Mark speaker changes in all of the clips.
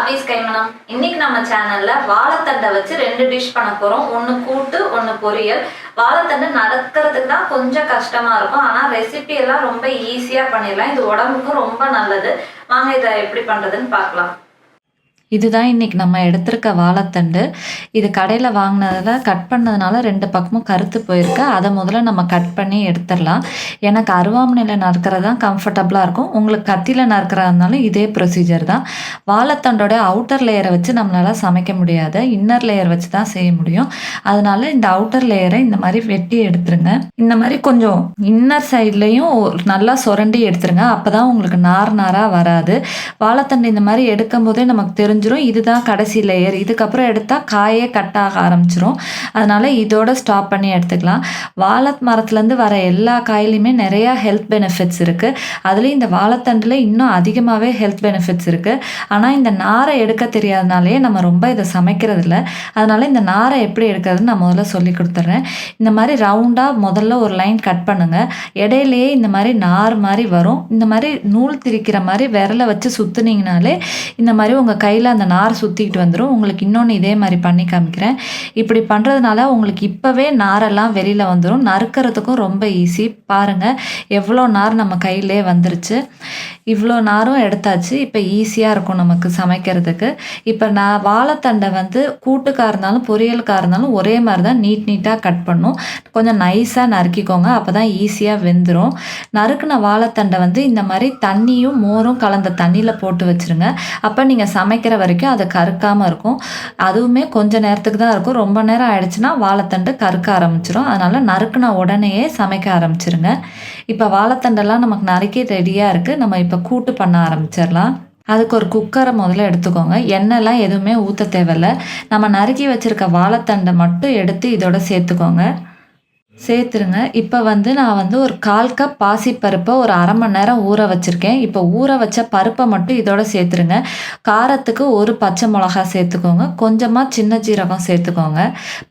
Speaker 1: Office கைமணம். இன்னைக்கு நம்ம சேனல்ல வாழைத்தண்டை வச்சு 2 டிஷ் பண்ண போறோம். ஒன்று கூட்டு, ஒன்று பொரியல். வாழைத்தண்டை நடக்கிறதுக்கு தான் கொஞ்சம் கஷ்டமா இருக்கும், ஆனால் ரெசிபி எல்லாம் ரொம்ப ஈஸியா பண்ணிடலாம். இது உடம்புக்கும் ரொம்ப நல்லது. வாங்க இதை எப்படி பண்றதுன்னு பார்க்கலாம்.
Speaker 2: இதுதான் இன்றைக்கி நம்ம எடுத்திருக்க வாழைத்தண்டு. இது கடையில் வாங்கினதில் கட் பண்ணதுனால 2 பக்கமும் கருத்து போயிருக்கு. அதை முதல்ல நம்ம கட் பண்ணி எடுத்துடலாம். எனக்கு அருவாமனையில் நறுக்கிறது தான் கம்ஃபர்டபுளாக இருக்கும். உங்களுக்கு கத்தியில் நறுக்கிறதுனாலும் இதே ப்ரொசீஜர் தான். வாழைத்தண்டோட அவுட்டர் லேயரை வச்சு நம்மளால் சமைக்க முடியாது, இன்னர் லேயர் வச்சு தான் செய்ய முடியும். அதனால இந்த அவுட்டர் லேயரை இந்த மாதிரி வெட்டி எடுத்துருங்க. இந்த மாதிரி கொஞ்சம் இன்னர் சைட்லேயும் நல்லா சுரண்டி எடுத்துருங்க. அப்போ தான் உங்களுக்கு நார் நாராக வராது. வாழைத்தண்டு இந்த மாதிரி எடுக்கும் போதே நமக்கு தெரிஞ்சிடும் இதுதான் கடைசி லேயர். இதுக்கப்புறம் எடுத்தால் காயே கட் ஆக ஆரம்பிச்சிரும். அதனால் இதோட ஸ்டாப் பண்ணி எடுத்துக்கலாம். வாழை மரத்துலேருந்து வர எல்லா காயிலையுமே நிறையா ஹெல்த் பெனிஃபிட்ஸ் இருக்குது. அதுலேயும் இந்த வாழைத்தண்டில் இன்னும் அதிகமாகவே ஹெல்த் பெனிஃபிட்ஸ் இருக்குது. ஆனால் இந்த நாரை எடுக்க தெரியாதனாலே நம்ம ரொம்ப இதை சமைக்கிறது இல்லை. அதனால் இந்த நாரை எப்படி எடுக்கிறதுன்னு நான் முதல்ல சொல்லி கொடுத்துட்றேன். இந்த மாதிரி ரவுண்டாக முதல்ல ஒரு லைன் கட் பண்ணுங்கள். இடையிலேயே இந்த மாதிரி நார் மாதிரி வரும். இந்த மாதிரி நூல் திரிக்கிற மாதிரி விரலை வச்சு சுற்றுனீங்கனாலே இந்த மாதிரி உங்கள் கையில் அந்த நார் சுற்றிக்கிட்டு வந்துடும். உங்களுக்கு இன்னொன்று இதே மாதிரி பண்ணி காமிக்கிறேன். இப்படி பண்ணுறதுனால உங்களுக்கு இப்போவே நாரெல்லாம் வெளியில் வந்துடும். நறுக்கிறதுக்கும் ரொம்ப ஈஸி. பாருங்கள் எவ்வளோ நார் நம்ம கையிலே வந்துருச்சு. இவ்வளோ நாரும் எடுத்தாச்சு. இப்போ ஈஸியாக இருக்கும் நமக்கு சமைக்கிறதுக்கு. இப்போ நான் வாழைத்தண்டை வந்து கூட்டுக்காக இருந்தாலும் பொரியலுக்காக இருந்தாலும் ஒரே மாதிரி தான் நீட்டாக கட் பண்ணும். கொஞ்சம் நைஸாக நறுக்கிக்கோங்க, அப்போ தான் ஈஸியாக வெந்துடும். நறுக்கின வாழைத்தண்டை வந்து இந்த மாதிரி தண்ணியும் மோரும் கலந்த தண்ணியில் போட்டு வச்சுருங்க. அப்போ நீங்கள் சமைக்கிற வரைக்கும் அது கருக்காமல் இருக்கும். அதுவுமே கொஞ்சம் நேரத்துக்கு தான் இருக்கும். ரொம்ப நேரம் ஆயிடுச்சுன்னா வாழைத்தண்டு கருக்க ஆரம்பிச்சிடும். அதனால் நறுக்கின உடனேயே சமைக்க ஆரம்பிச்சிருங்க. இப்போ வாழைத்தண்டெல்லாம் நமக்கு நறுக்கி ரெடியாக இருக்குது. நம்ம இப்போ கூட்டு பண்ண ஆரம்பிச்சிடலாம். அதுக்கு ஒரு குக்கரை முதல்ல எடுத்துக்கோங்க. எண்ணெய்லாம் எதுவுமே ஊற்ற தேவையில்லை. நம்ம நறுக்கி வச்சுருக்க வாழைத்தண்டை மட்டும் எடுத்து இதோட சேர்த்துக்கோங்க. சேர்த்துருங்க. இப்போ வந்து நான் ஒரு 1/4 கப் பாசிப்பருப்பை ஒரு அரை மணி நேரம் ஊற வச்சுருக்கேன். இப்போ ஊற வச்ச பருப்பை மட்டும் இதோட சேர்த்துருங்க. காரத்துக்கு ஒரு பச்சை மிளகா சேர்த்துக்கோங்க. கொஞ்சமாக சின்ன ஜீரகம் சேர்த்துக்கோங்க.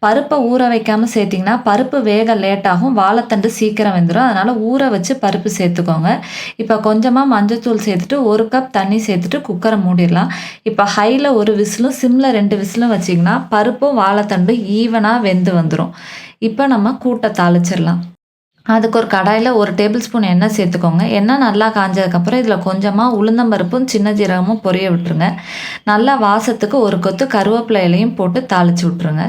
Speaker 2: பருப்பை ஊற வைக்காமல் சேர்த்திங்கன்னா பருப்பு வேக லேட்டாகும், வாழைத்தண்டு சீக்கிரம் வெந்துடும். அதனால் ஊற வச்சு பருப்பு சேர்த்துக்கோங்க. இப்போ கொஞ்சமாக மஞ்சள்தூள் சேர்த்துட்டு 1 கப் தண்ணி சேர்த்துட்டு குக்கரை மூடிடலாம். இப்போ ஹையில் 1 விசிலும் சிம்மில் 2 விசிலும் வச்சிங்கன்னா பருப்பும் வாழைத்தண்டும் ஈவனாக வெந்து வந்துடும். இப்போ நம்ம கூட்டை தாளிச்சிடலாம். அதுக்கு ஒரு கடாயில் 1 டேபிள் ஸ்பூன் எண்ணெய் சேர்த்துக்கோங்க. எண்ணெய் நல்லா காஞ்சதுக்கப்புறம் இதில் கொஞ்சமாக உளுந்தம்பருப்பும் சின்ன ஜீரகமும் பொரிய விட்டுருங்க. நல்லா வாசத்துக்கு 1 கொத்து கருவேப்பிலை இலையும் போட்டு தாளித்து விட்ருங்க.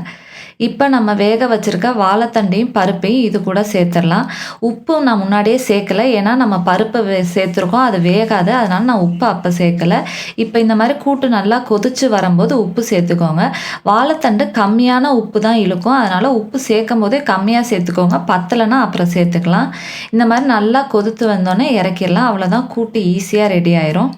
Speaker 2: இப்போ நம்ம வேக வச்சுருக்க வாழைத்தண்டையும் பருப்பையும் இது கூட சேர்த்துடலாம். உப்பு நான் முன்னாடியே சேர்க்கலை, ஏன்னா நம்ம பருப்பை சேர்த்துருக்கோம், அது வேகாது. அதனால் நான் உப்பு அப்போ சேர்க்கலை. இப்போ இந்த மாதிரி கூட்டு நல்லா கொதிச்சு வரும்போது உப்பு சேர்த்துக்கோங்க. வாழைத்தண்டு கம்மியான உப்பு தான் இழுக்கும், அதனால் உப்பு சேர்க்கும் போதே கம்மியாக சேர்த்துக்கோங்க. பத்தலைன்னா அப்புறம் சேர்த்துக்கலாம். இந்த மாதிரி நல்லா கொதித்து வந்தோடனே இறக்கிடலாம். அவ்வளோதான், கூட்டு ஈஸியாக ரெடி ஆயிரும்.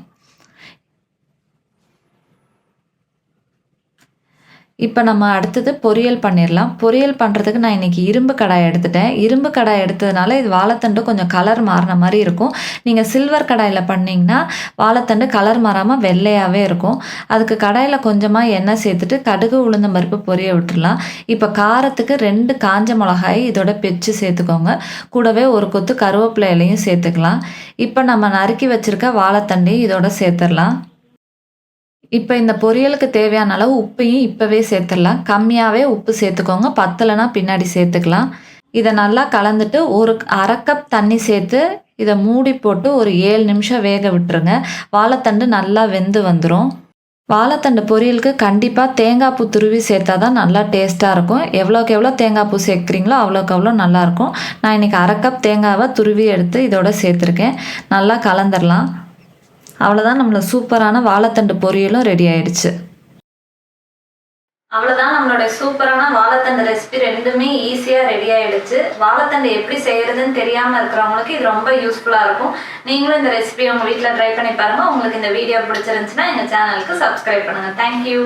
Speaker 2: இப்போ நம்ம அடுத்தது பொரியல் பண்ணிடலாம். பொரியல் பண்ணுறதுக்கு நான் இன்றைக்கி இரும்பு கடாய் எடுத்துட்டேன். இரும்பு கடாய் எடுத்ததுனால இது வாழைத்தண்டு கொஞ்சம் கலர் மாறின மாதிரி இருக்கும். நீங்கள் சில்வர் கடாயில் பண்ணிங்கன்னா வாழைத்தண்டு கலர் மாறாமல் வெள்ளையாகவே இருக்கும். அதுக்கு கடாயில் கொஞ்சமாக எண்ணெய் சேர்த்துட்டு கடுகு உளுந்தம்பருப்பு பொரிய விட்டுடலாம். இப்போ காரத்துக்கு 2 காஞ்ச மிளகாய் இதோட பிச்சு சேர்த்துக்கோங்க. கூடவே 1 கொத்து கருவேப்பிலை இலையும் சேர்த்துக்கலாம். இப்போ நம்ம நறுக்கி வச்சுருக்க வாழைத்தண்டையும் இதோட சேர்த்துடலாம். இப்போ இந்த பொரியலுக்கு தேவையான அளவு உப்பையும் இப்போவே சேர்த்துடலாம். கம்மியாகவே உப்பு சேர்த்துக்கோங்க, பத்தலைன்னா பின்னாடி சேர்த்துக்கலாம். இதை நல்லா கலந்துட்டு ஒரு 1/2 கப் தண்ணி சேர்த்து இதை மூடி போட்டு ஒரு 7 நிமிஷம் வேக விட்டுருங்க. வாழைத்தண்டு நல்லா வெந்து வந்துடும். வாழைத்தண்டு பொரியலுக்கு கண்டிப்பாக தேங்காய் பூ துருவி சேர்த்தா தான் நல்லா டேஸ்ட்டாக இருக்கும். எவ்வளோக்கு எவ்வளோ தேங்காய் பூ சேர்க்குறீங்களோ அவ்வளோக்கு அவ்வளோ நல்லாயிருக்கும். நான் இன்றைக்கி 1/2 கப் தேங்காவை துருவி எடுத்து இதோட சேர்த்துருக்கேன். நல்லா கலந்துடலாம். அவ்வளோதான், நம்மளோட சூப்பரான வாழைத்தண்டு பொரியலும் ரெடி ஆயிடுச்சு.
Speaker 1: அவ்வளோதான், நம்மளோட சூப்பரான வாழைத்தண்டு ரெசிபி ரெண்டுமே ஈஸியாக ரெடி ஆகிடுச்சு. வாழைத்தண்டு எப்படி செய்கிறதுன்னு தெரியாமல் இருக்கிறவங்களுக்கு இது ரொம்ப யூஸ்ஃபுல்லாக இருக்கும். நீங்களும் இந்த ரெசிபி உங்கள் வீட்டில் ட்ரை பண்ணி பாருங்கள். உங்களுக்கு இந்த வீடியோ பிடிச்சிருந்துச்சுன்னா எங்கள் சேனலுக்கு சப்ஸ்கிரைப் பண்ணுங்கள். தேங்க்யூ.